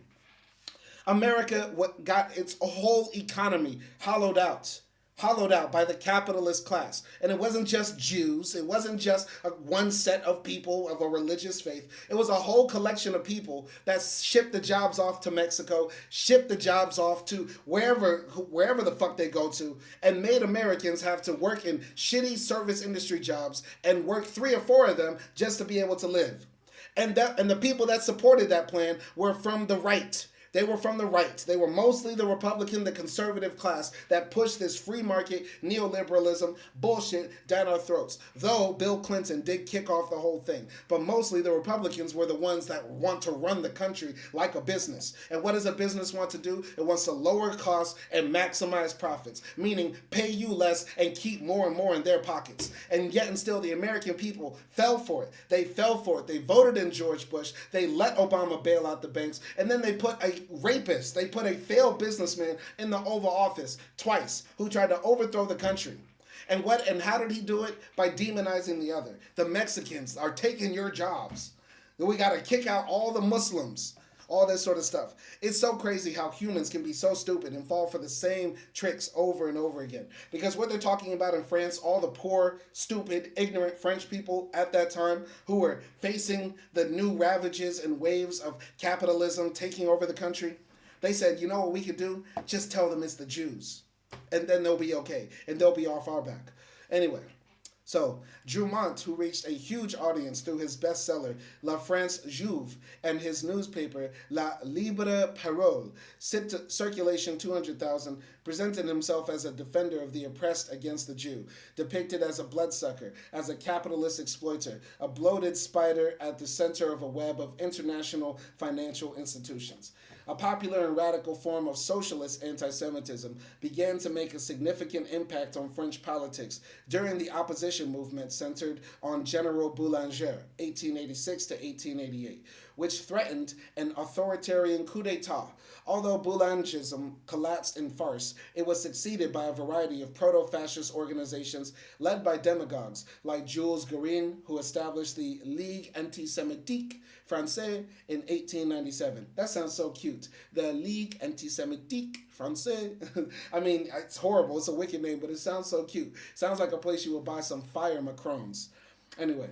America got its whole economy hollowed out by the capitalist class. And it wasn't just Jews, it wasn't just one set of people of a religious faith. It was a whole collection of people that shipped the jobs off to Mexico, shipped the jobs off to wherever the fuck they go to, and made Americans have to work in shitty service industry jobs and work 3 or 4 of them just to be able to live. And the people that supported that plan were from the right. They were from the right. They were mostly the Republican, the conservative class that pushed this free market neoliberalism bullshit down our throats. Though Bill Clinton did kick off the whole thing. But mostly the Republicans were the ones that want to run the country like a business. And what does a business want to do? It wants to lower costs and maximize profits. Meaning pay you less and keep more and more in their pockets. And yet and still the American people fell for it. They fell for it. They voted in George Bush. They let Obama bail out the banks. And then they put a rapist, they put a failed businessman in the Oval Office twice who tried to overthrow the country. And how did he do it? By demonizing the other. The Mexicans are taking your jobs. We got to kick out all the Muslims. All this sort of stuff. It's so crazy how humans can be so stupid and fall for the same tricks over and over again. Because what they're talking about in France, all the poor, stupid, ignorant French people at that time who were facing the new ravages and waves of capitalism taking over the country, they said, you know what we could do? Just tell them it's the Jews. And then they'll be okay. And they'll be off our back. Anyway. So, Drumont, who reached a huge audience through his bestseller, La France Juive, and his newspaper, La Libre Parole, circulation 200,000, presented himself as a defender of the oppressed against the Jew, depicted as a bloodsucker, as a capitalist exploiter, a bloated spider at the center of a web of international financial institutions. A popular and radical form of socialist anti-Semitism began to make a significant impact on French politics during the opposition movement centered on General Boulanger, 1886 to 1888, which threatened an authoritarian coup d'etat. Although Boulangism collapsed in farce, it was succeeded by a variety of proto-fascist organizations led by demagogues like Jules Guérin, who established the Ligue Anti-Semitique Française in 1897. That sounds so cute. The Ligue Anti-Semitique Française. I mean, it's horrible. It's a wicked name, but it sounds so cute. Sounds like a place you would buy some fire macrons. Anyway,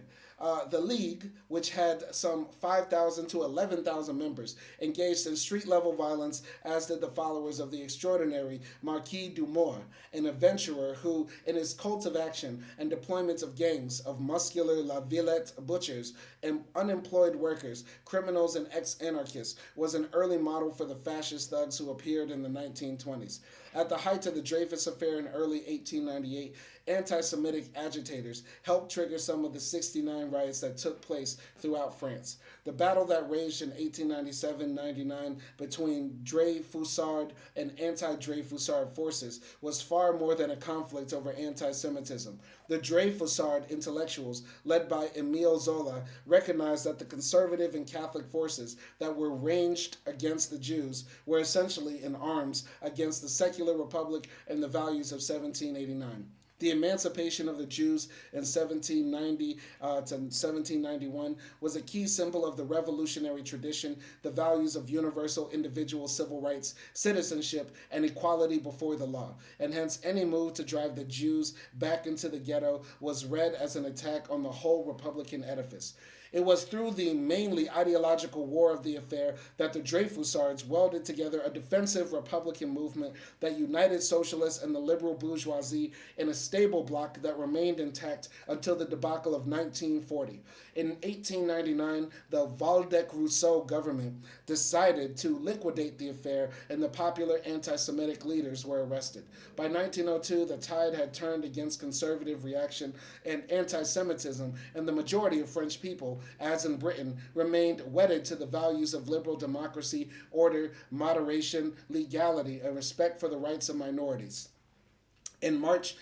the League, which had some 5,000 to 11,000 members, engaged in street-level violence, as did the followers of the extraordinary Marquis Dumour, an adventurer who, in his cult of action and deployment of gangs of muscular La Villette butchers and unemployed workers, criminals and ex-anarchists, was an early model for the fascist thugs who appeared in the 1920s. At the height of the Dreyfus Affair in early 1898, anti-Semitic agitators helped trigger some of the 69 riots that took place throughout France. The battle that raged in 1897-99 between Dreyfusard and anti-Dreyfusard forces was far more than a conflict over anti-Semitism. The Dreyfusard intellectuals, led by Émile Zola, recognized that the conservative and Catholic forces that were ranged against the Jews were essentially in arms against the secular republic and the values of 1789. The emancipation of the Jews in 1790 to 1791 was a key symbol of the revolutionary tradition, the values of universal individual civil rights, citizenship, and equality before the law, and hence any move to drive the Jews back into the ghetto was read as an attack on the whole Republican edifice. It was through the mainly ideological war of the affair that the Dreyfusards welded together a defensive Republican movement that united socialists and the liberal bourgeoisie in a stable bloc that remained intact until the debacle of 1940. In 1899, the Waldeck-Rousseau government decided to liquidate the affair, and the popular anti-Semitic leaders were arrested. By 1902, the tide had turned against conservative reaction and anti-Semitism, and the majority of French people, as in Britain, remained wedded to the values of liberal democracy, order, moderation, legality, and respect for the rights of minorities. In March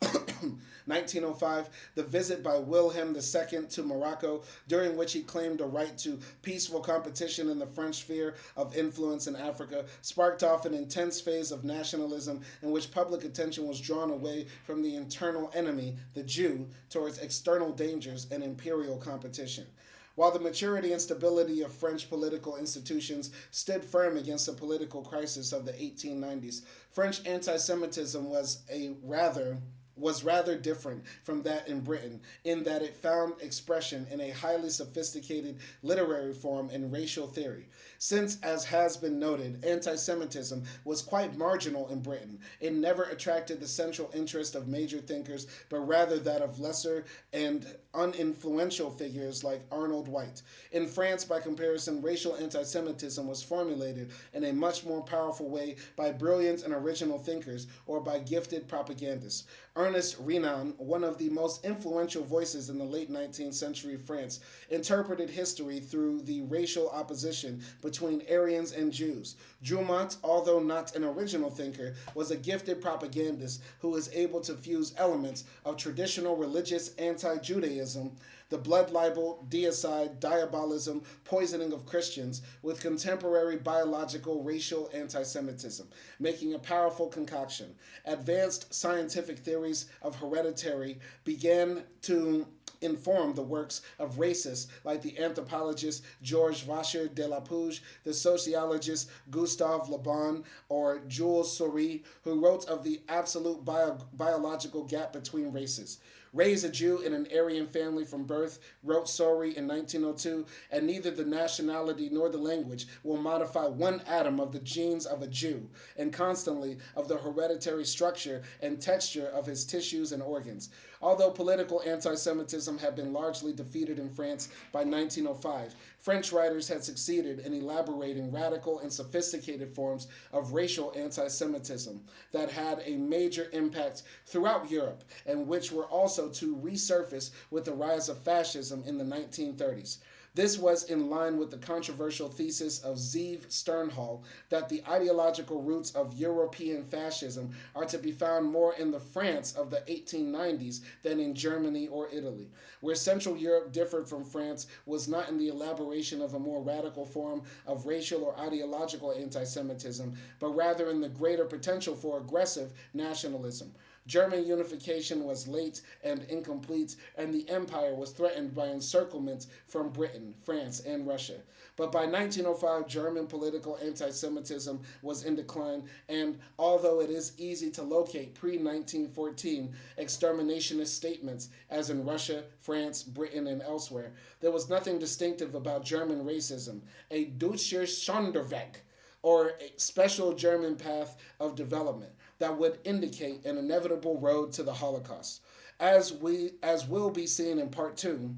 1905, the visit by Wilhelm II to Morocco, during which he claimed a right to peaceful competition in the French sphere of influence in Africa, sparked off an intense phase of nationalism in which public attention was drawn away from the internal enemy, the Jew, towards external dangers and imperial competition. While the maturity and stability of French political institutions stood firm against the political crisis of the 1890s, French anti-Semitism was rather different from that in Britain, in that it found expression in a highly sophisticated literary form and racial theory. Since, as has been noted, anti Semitism was quite marginal in Britain, it never attracted the central interest of major thinkers, but rather that of lesser and uninfluential figures like Arnold White. In France, by comparison, racial anti Semitism was formulated in a much more powerful way by brilliant and original thinkers or by gifted propagandists. Ernest Renan, one of the most influential voices in the late 19th century France, interpreted history through the racial opposition between Aryans and Jews. Drumont, although not an original thinker, was a gifted propagandist who was able to fuse elements of traditional religious anti-Judaism, the blood libel, deicide, diabolism, poisoning of Christians, with contemporary biological racial anti-Semitism, making a powerful concoction. Advanced scientific theories of hereditary began to inform the works of racists like the anthropologist Georges Vacher de la Pugue, the sociologist Gustave Le Bon, or Jules Soury, who wrote of the absolute biological gap between races. Raised a Jew in an Aryan family from birth, wrote Soury in 1902, and neither the nationality nor the language will modify one atom of the genes of a Jew, and constantly of the hereditary structure and texture of his tissues and organs. Although political anti-Semitism had been largely defeated in France by 1905, French writers had succeeded in elaborating radical and sophisticated forms of racial anti-Semitism that had a major impact throughout Europe and which were also to resurface with the rise of fascism in the 1930s. This was in line with the controversial thesis of Zeev Sternhal that the ideological roots of European fascism are to be found more in the France of the 1890s than in Germany or Italy. Where Central Europe differed from France was not in the elaboration of a more radical form of racial or ideological anti-Semitism, but rather in the greater potential for aggressive nationalism. German unification was late and incomplete, and the empire was threatened by encirclement from Britain, France, and Russia. But by 1905, German political anti-Semitism was in decline, and although it is easy to locate pre-1914 exterminationist statements, as in Russia, France, Britain, and elsewhere, there was nothing distinctive about German racism, a Deutscher Sonderweg, or a special German path of development that would indicate an inevitable road to the Holocaust. As will be seen in part 2,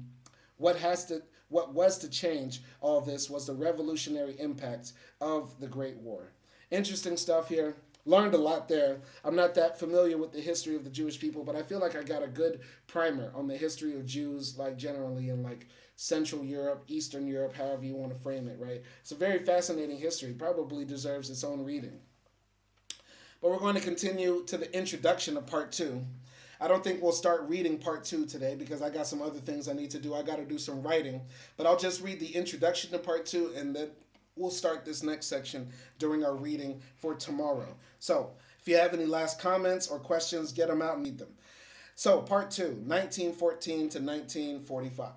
what was to change all this was the revolutionary impact of the Great War. Interesting stuff here. Learned a lot there. I'm not that familiar with the history of the Jewish people, but I feel like I got a good primer on the history of Jews, like generally in like Central Europe, Eastern Europe, however you want to frame it, right? It's a very fascinating history. Probably deserves its own reading. But we're going to continue to the introduction of part 2. I don't think we'll start reading part 2 today because I got some other things I need to do. I got to do some writing. But I'll just read the introduction to part 2 and then we'll start this next section during our reading for tomorrow. So if you have any last comments or questions, get them out and read them. So part 2, 1914 to 1945.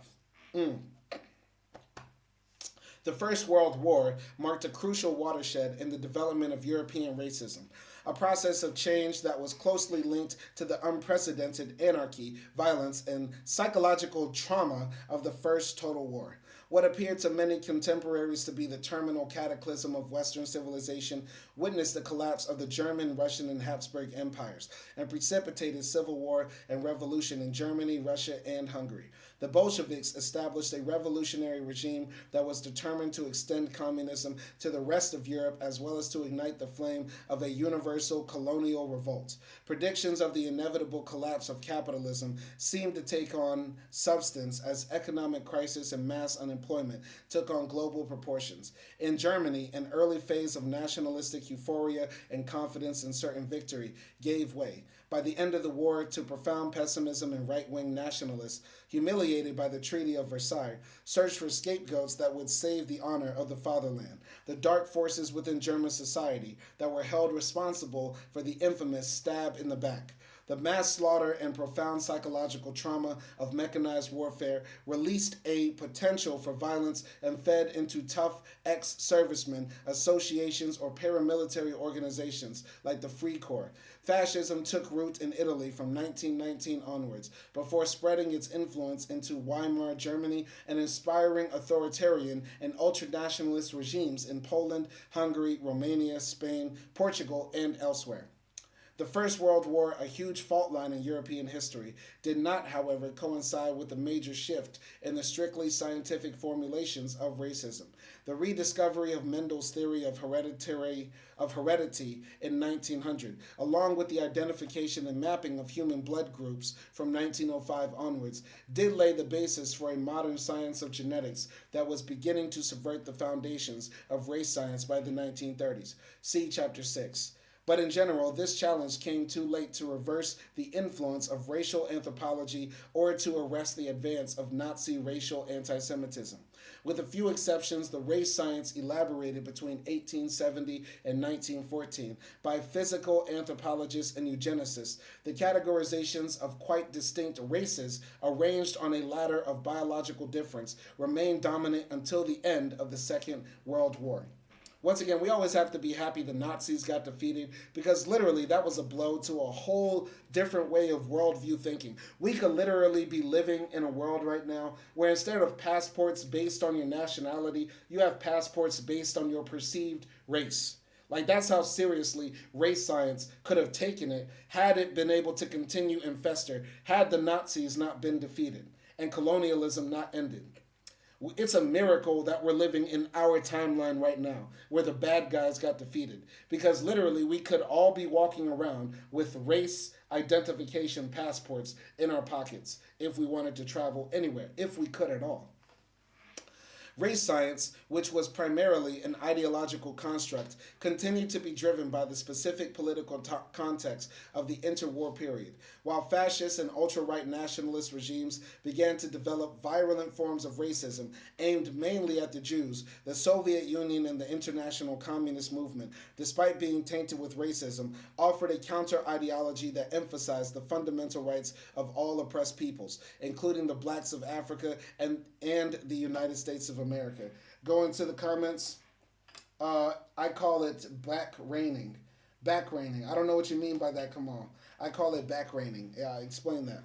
The First World War marked a crucial watershed in the development of European racism, a process of change that was closely linked to the unprecedented anarchy, violence, and psychological trauma of the First Total War. What appeared to many contemporaries to be the terminal cataclysm of Western civilization witnessed the collapse of the German, Russian, and Habsburg empires and precipitated civil war and revolution in Germany, Russia, and Hungary. The Bolsheviks established a revolutionary regime that was determined to extend communism to the rest of Europe as well as to ignite the flame of a universal colonial revolt. Predictions of the inevitable collapse of capitalism seemed to take on substance as economic crisis and mass unemployment took on global proportions. In Germany, an early phase of nationalistic public euphoria and confidence in certain victory gave way. By the end of the war, to profound pessimism and right-wing nationalists, humiliated by the Treaty of Versailles, searched for scapegoats that would save the honor of the fatherland. The dark forces within German society that were held responsible for the infamous stab in the back. The mass slaughter and profound psychological trauma of mechanized warfare released a potential for violence and fed into tough ex-servicemen, associations, or paramilitary organizations like the Free Corps. Fascism took root in Italy from 1919 onwards, before spreading its influence into Weimar Germany and inspiring authoritarian and ultranationalist regimes in Poland, Hungary, Romania, Spain, Portugal, and elsewhere. The First World War, a huge fault line in European history, did not, however, coincide with a major shift in the strictly scientific formulations of racism. The rediscovery of Mendel's theory of heredity in 1900, along with the identification and mapping of human blood groups from 1905 onwards, did lay the basis for a modern science of genetics that was beginning to subvert the foundations of race science by the 1930s. See Chapter 6. But in general, this challenge came too late to reverse the influence of racial anthropology or to arrest the advance of Nazi racial anti-Semitism. With a few exceptions, the race science elaborated between 1870 and 1914 by physical anthropologists and eugenicists, the categorizations of quite distinct races arranged on a ladder of biological difference remained dominant until the end of the Second World War. Once again, we always have to be happy the Nazis got defeated, because literally that was a blow to a whole different way of worldview thinking. We could literally be living in a world right now where instead of passports based on your nationality, you have passports based on your perceived race. Like, that's how seriously race science could have taken it had it been able to continue and fester, had the Nazis not been defeated and colonialism not ended. It's a miracle that we're living in our timeline right now, where the bad guys got defeated. Because literally, we could all be walking around with race identification passports in our pockets if we wanted to travel anywhere, if we could at all. Race science, which was primarily an ideological construct, continued to be driven by the specific political context of the interwar period, while fascist and ultra-right nationalist regimes began to develop virulent forms of racism aimed mainly at the Jews. The Soviet Union and the international communist movement, despite being tainted with racism, offered a counter-ideology that emphasized the fundamental rights of all oppressed peoples, including the blacks of Africa and the United States of America. Go into the comments. I call it back raining. Back raining. I don't know what you mean by that. Come on. I call it back raining. Yeah, explain that.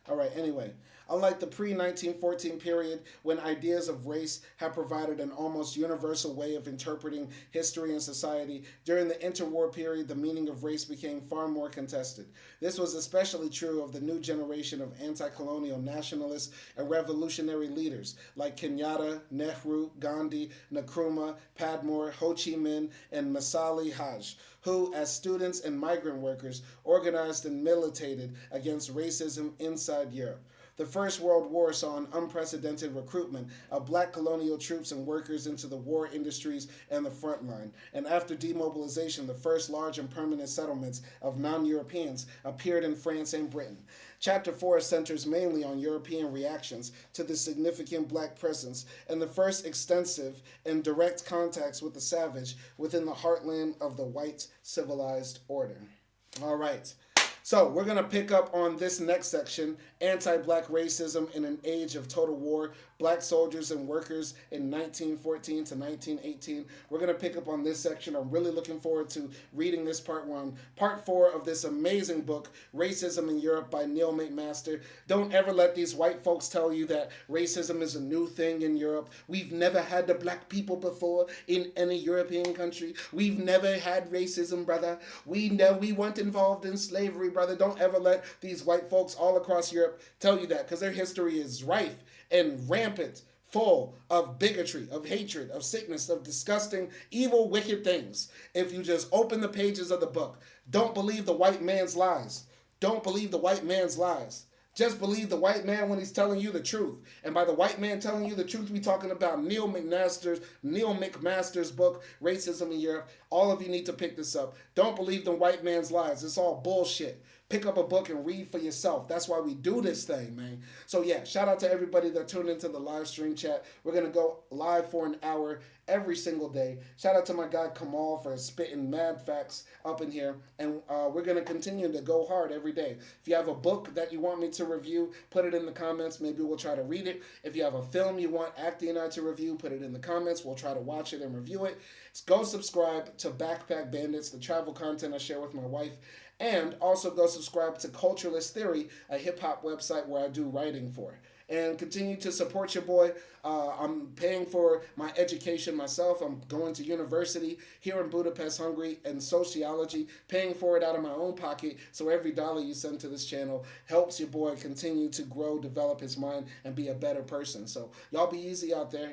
All right, anyway. Unlike the pre-1914 period, when ideas of race have provided an almost universal way of interpreting history and society, during the interwar period, the meaning of race became far more contested. This was especially true of the new generation of anti-colonial nationalists and revolutionary leaders like Kenyatta, Nehru, Gandhi, Nkrumah, Padmore, Ho Chi Minh, and Masali Haj, who, as students and migrant workers, organized and militated against racism inside Europe. The First World War saw an unprecedented recruitment of black colonial troops and workers into the war industries and the front line. And after demobilization, the first large and permanent settlements of non-Europeans appeared in France and Britain. Chapter 4 centers mainly on European reactions to the significant black presence and the first extensive and direct contacts with the savage within the heartland of the white civilized order. All right. So we're going to pick up on this next section, anti-black racism in an age of total war, black soldiers and workers in 1914 to 1918. We're going to pick up on this section. I'm really looking forward to reading this part. We're on part 4 of this amazing book, Racism in Europe by Neil MacMaster. Don't ever let these white folks tell you that racism is a new thing in Europe. We've never had the black people before in any European country. We've never had racism, brother. We weren't involved in slavery, brother. Don't ever let these white folks all across Europe tell you that, because their history is rife and rampant, full of bigotry, of hatred, of sickness, of disgusting, evil, wicked things. If you just open the pages of the book, don't believe the white man's lies. Don't believe the white man's lies. Just believe the white man when he's telling you the truth. And by the white man telling you the truth, we talking about Neil MacMaster's book, Racism in Europe. All of you need to pick this up. Don't believe the white man's lies. It's all bullshit. Pick up a book and read for yourself. That's why we do this thing, man. So yeah, shout out to everybody that tuned into the live stream chat. We're gonna go live for an hour every single day. Shout out to my guy Kamal for spitting mad facts up in here, and we're gonna continue to go hard every day. If you have a book that you want me to review, put it in the comments. Maybe we'll try to read it. If you have a film you want Acty and I to review, put it in the comments. We'll try to watch it and review it. Go subscribe to Backpack Bandits, the travel content I share with my wife. And also go subscribe to Culturalist Theory, a hip hop website where I do writing for. And continue to support your boy. I'm paying for my education myself. I'm going to university here in Budapest, Hungary, in sociology, paying for it out of my own pocket. So every dollar you send to this channel helps your boy continue to grow, develop his mind, and be a better person. So y'all be easy out there.